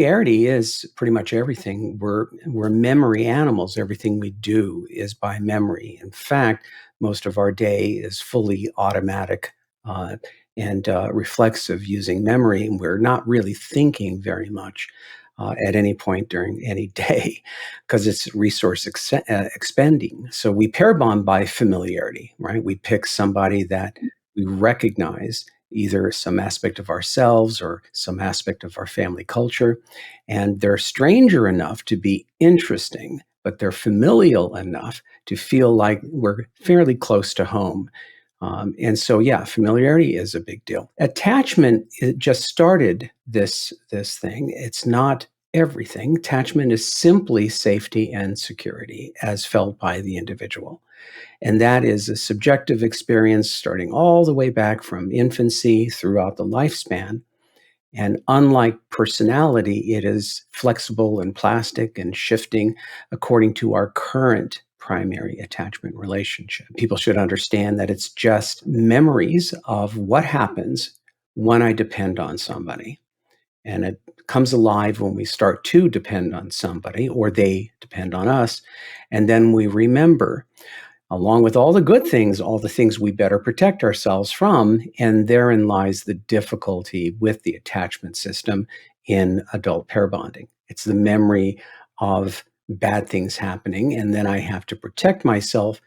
Familiarity is pretty much everything. We're memory animals. Everything we do is by memory. In fact, most of our day is fully automatic uh, and reflexive using memory, and we're not really thinking very much at any point during any day because it's resource expending. So we pair bond by familiarity, right? We pick somebody that we recognize either some aspect of ourselves or some aspect of our family culture. And they're stranger enough to be interesting, but they're familial enough to feel like we're fairly close to home. And so, yeah, familiarity is a big deal. Attachment, it just started this thing. It's not everything. Attachment is simply safety and security as felt by the individual. And that is a subjective experience starting all the way back from infancy throughout the lifespan. And unlike personality, it is flexible and plastic and shifting according to our current primary attachment relationship. People should understand that it's just memories of what happens when I depend on somebody. And it comes alive when we start to depend on somebody or they depend on us. And then we remember along with all the good things, all the things we better protect ourselves from. And therein lies the difficulty with the attachment system in adult pair bonding. It's the memory of bad things happening, and then I have to protect myself.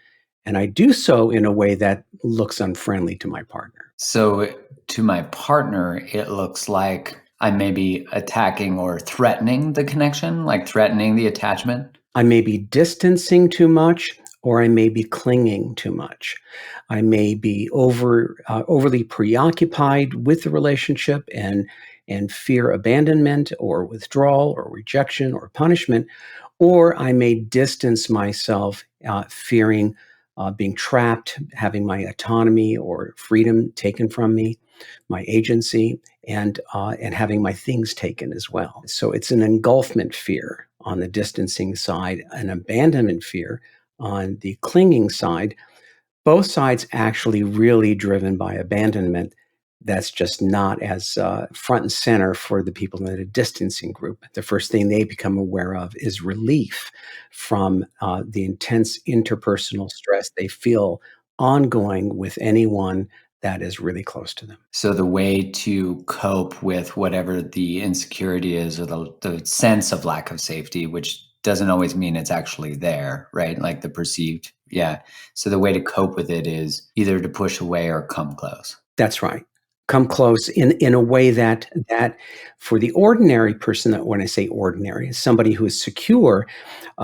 And I do so in a way that looks unfriendly to my partner. So to my partner, it looks like I may be attacking or threatening the connection, like threatening the attachment. I may be distancing too much, or I may be clinging too much. I may be overly preoccupied with the relationship and fear abandonment or withdrawal or rejection or punishment, or I may distance myself, fearing being trapped, having my autonomy or freedom taken from me, my agency, and having my things taken as well. So it's an engulfment fear on the distancing side, an abandonment fear on the clinging side. Both sides actually really driven by abandonment. That's just not as front and center for the people in a distancing group. The first thing they become aware of is relief from the intense interpersonal stress they feel ongoing with anyone that is really close to them. So the way to cope with whatever the insecurity is or the sense of lack of safety, which doesn't always mean it's actually there, right? Like the perceived. Yeah. So the way to cope with it is either to push away or come close. That's right. Come close in a way that for the ordinary person, that when I say ordinary, is somebody who is secure,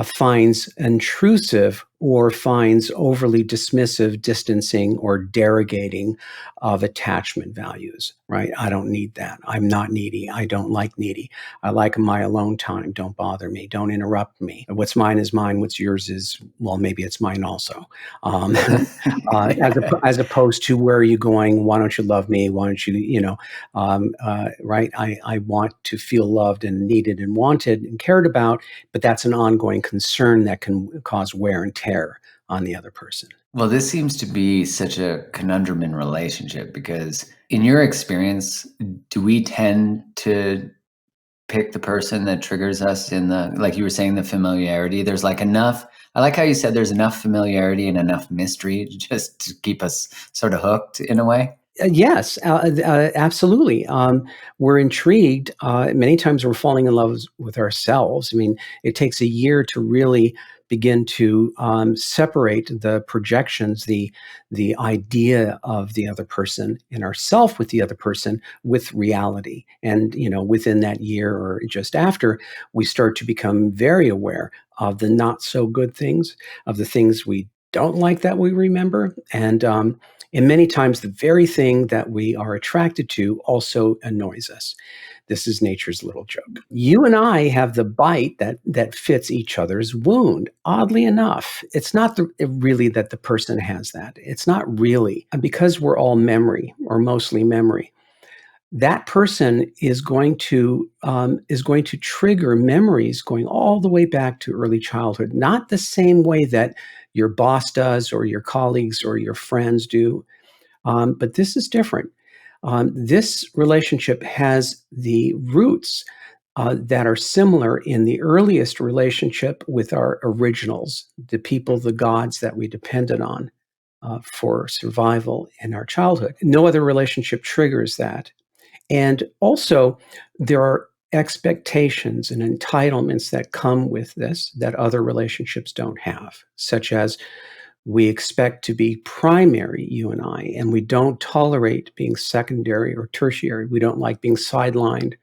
finds intrusive or finds overly dismissive, distancing, or derogating of attachment values, right? I don't need that. I'm not needy. I don't like needy. I like my alone time. Don't bother me. Don't interrupt me. What's mine is mine. What's yours is, well, maybe it's mine also. Um, as opposed to where are you going? Why don't you love me? Why don't you, right? I want to feel loved and needed and wanted and cared about, but that's an ongoing concern that can cause wear and tear on the other person. Well, this seems to be such a conundrum in relationship because in your experience, do we tend to pick the person that triggers us in the, like you were saying, the familiarity? There's like enough, I like how you said there's enough familiarity and enough mystery just to keep us sort of hooked in a way. Yes, absolutely. We're intrigued. Many times we're falling in love with ourselves. I mean, it takes a year to really begin to separate the projections, the idea of the other person and ourself with the other person with reality. And within that year or just after, we start to become very aware of the not so good things, of the things we don't like that we remember, and many times, the very thing that we are attracted to also annoys us. This is nature's little joke. You and I have the bite that fits each other's wound. Oddly enough, it's not really that the person has that. It's not really because we're all memory or mostly memory. That person is going to trigger memories going all the way back to early childhood. Not the same way that your boss does or your colleagues or your friends do, but this is different. This relationship has the roots that are similar in the earliest relationship with our originals, the people, the gods that we depended on for survival in our childhood. No other relationship triggers that. And also, there are expectations and entitlements that come with this that other relationships don't have, such as we expect to be primary, you and we don't tolerate being secondary or tertiary. We don't like being sidelined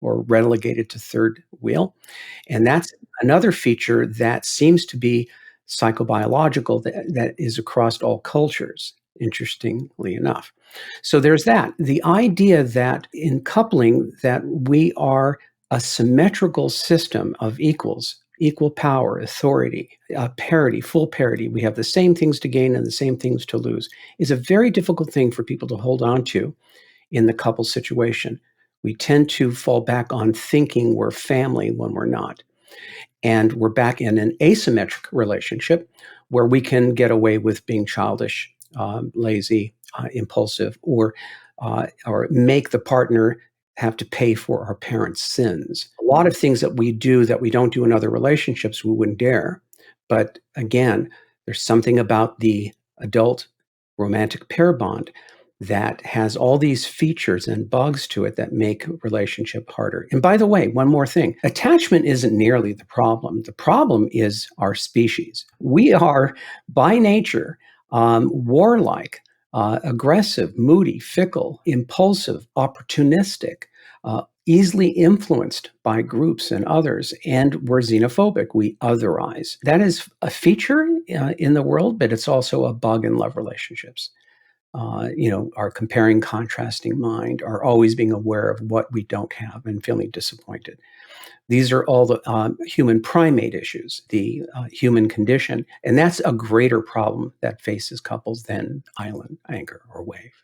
or relegated to third wheel. And that's another feature that seems to be psychobiological that is across all cultures, interestingly enough. So there's that. The idea that in coupling that we are a symmetrical system of equals, equal power, authority, parity, full parity. We have the same things to gain and the same things to lose is a very difficult thing for people to hold on to in the couple situation. We tend to fall back on thinking we're family when we're not. And we're back in an asymmetric relationship where we can get away with being childish, lazy, impulsive, or make the partner have to pay for our parents' sins. A lot of things that we do that we don't do in other relationships, we wouldn't dare. But again, there's something about the adult romantic pair bond that has all these features and bugs to it that make relationship harder. And by the way, one more thing, attachment isn't nearly the problem. The problem is our species. We are by nature warlike, aggressive, moody, fickle, impulsive, opportunistic, easily influenced by groups and others, and we're xenophobic. We otherize. That is a feature in the world, but it's also a bug in love relationships. Our comparing, contrasting mind, are always being aware of what we don't have and feeling disappointed. These are all the human primate issues, the human condition, and that's a greater problem that faces couples than island, anchor, or wave.